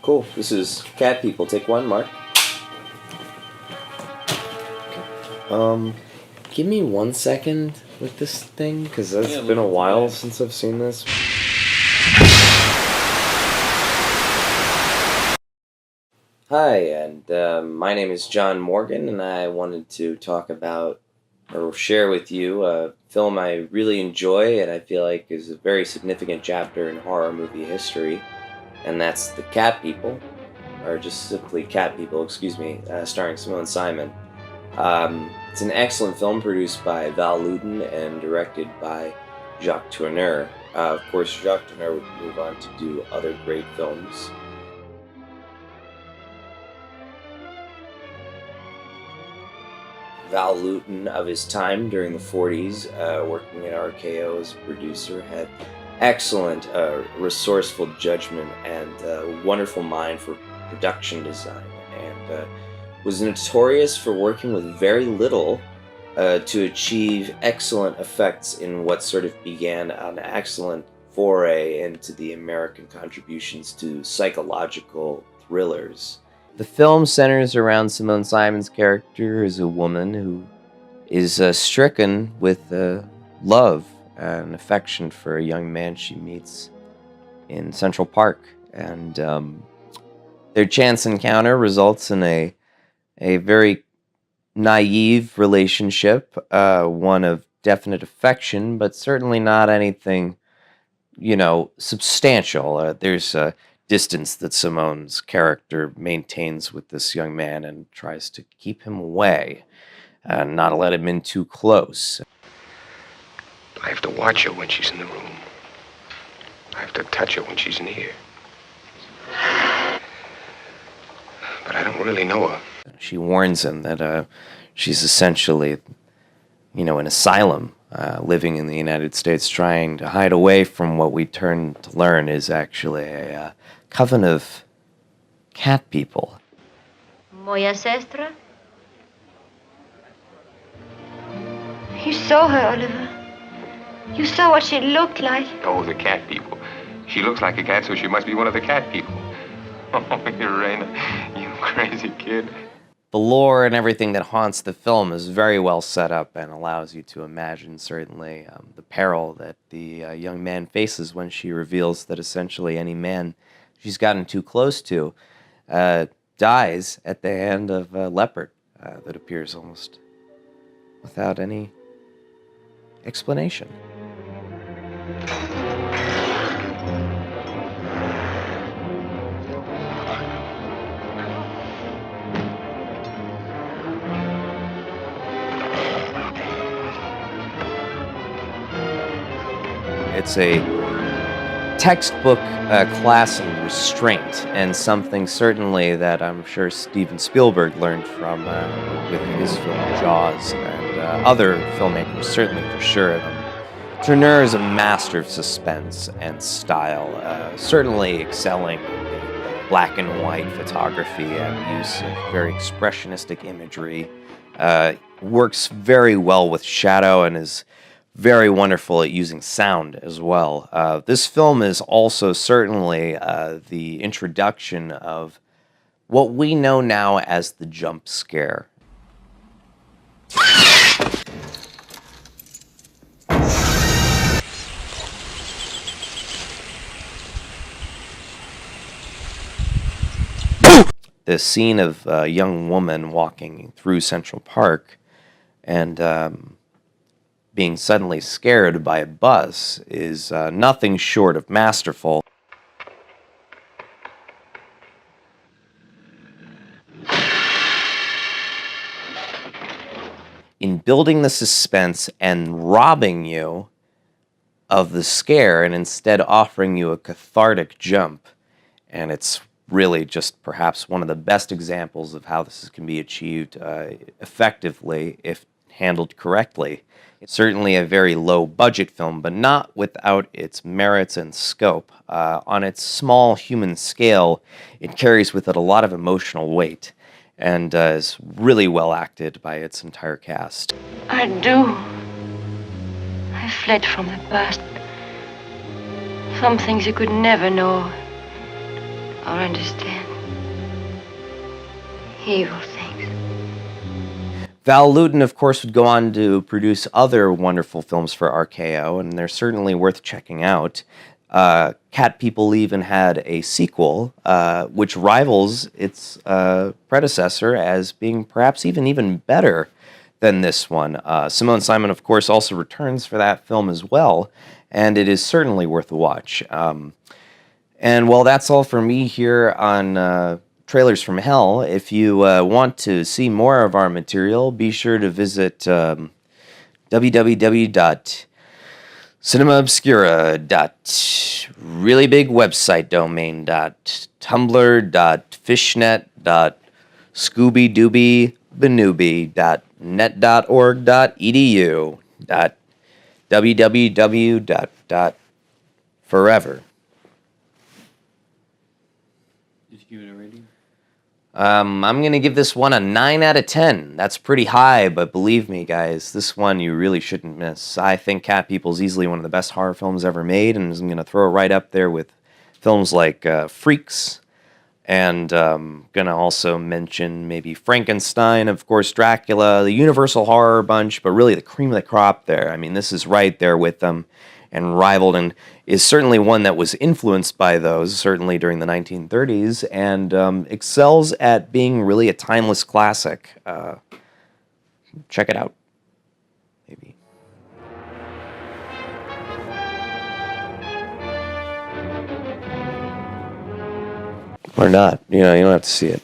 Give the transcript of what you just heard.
Cool. This is Cat People. Take one, Mark. Um, Give me 1 second with this thing, because it's been a while since I've seen this. Hi, and my name is John Morgan, and I wanted to talk about or share with you a film I really enjoy and I feel like is a very significant chapter in horror movie history, and that's The Cat People, or just simply Cat People, excuse me, starring Simone Simon. It's an excellent film produced by Val Lewton and directed by Jacques Tourneur. Of course, Jacques Tourneur would move on to do other great films. Val Lewton, of his time during the 40s, working at RKO as a producer, had excellent, resourceful judgment and wonderful mind for production design, and was notorious for working with very little to achieve excellent effects in what sort of began an excellent foray into the American contributions to psychological thrillers. The film centers around Simone Simon's character as a woman who is stricken with love and affection for a young man she meets in Central Park. And their chance encounter results in a very naive relationship, one of definite affection, but certainly not anything, substantial. There's a distance that Simone's character maintains with this young man and tries to keep him away and not let him in too close. I have to watch her when she's in the room. I have to touch her when she's near. But I don't really know her. She warns him that she's essentially, an asylum, living in the United States, trying to hide away from what we turn to learn is actually a coven of cat people. Moja sestra? You saw her, Oliver. You saw what she looked like. Oh, the cat people. She looks like a cat, so she must be one of the cat people. Oh, Irena, you crazy kid. The lore and everything that haunts the film is very well set up and allows you to imagine, certainly, the peril that the young man faces when she reveals that essentially any man she's gotten too close to dies at the hand of a leopard that appears almost without any explanation. It's a textbook class in restraint, and something certainly that I'm sure Steven Spielberg learned from with his film Jaws, and other filmmakers, certainly for sure. Tourneur is a master of suspense and style, certainly excelling in the black and white photography and use of very expressionistic imagery. Works very well with shadow and is very wonderful at using sound as well. This film is also certainly the introduction of what we know now as the jump scare. The scene of a young woman walking through Central Park and being suddenly scared by a bus is nothing short of masterful. In building the suspense and robbing you of the scare and instead offering you a cathartic jump. And it's really just perhaps one of the best examples of how this can be achieved effectively if handled correctly. It's certainly a very low-budget film, but not without its merits and scope. On its small human scale, it carries with it a lot of emotional weight and is really well acted by its entire cast. I do. I fled from the past. Some things you could never know. or understand evil things. Val Lewton, of course, would go on to produce other wonderful films for RKO, and they're certainly worth checking out. Cat People even had a sequel, which rivals its predecessor as being perhaps even better than this one. Simone Simon, of course, also returns for that film as well, and it is certainly worth a watch. And well, that's all for me here on Trailers from Hell. If you want to see more of our material, be sure to visit www.cinemaobscura.fishnet.scoobydoobie.net.org.edu.www.forever. Did you give it a rating? I'm going to give this one a 9 out of 10. That's pretty high, but believe me, guys, this one you really shouldn't miss. I think Cat People is easily one of the best horror films ever made, and I'm going to throw it right up there with films like Freaks, and going to also mention maybe Frankenstein, of course, Dracula, the Universal Horror Bunch, but really the cream of the crop there. I mean, this is right there with them and rivaled, and is certainly one that was influenced by those, certainly during the 1930s, and excels at being really a timeless classic. Check it out, maybe. Or not. You know, you don't have to see it.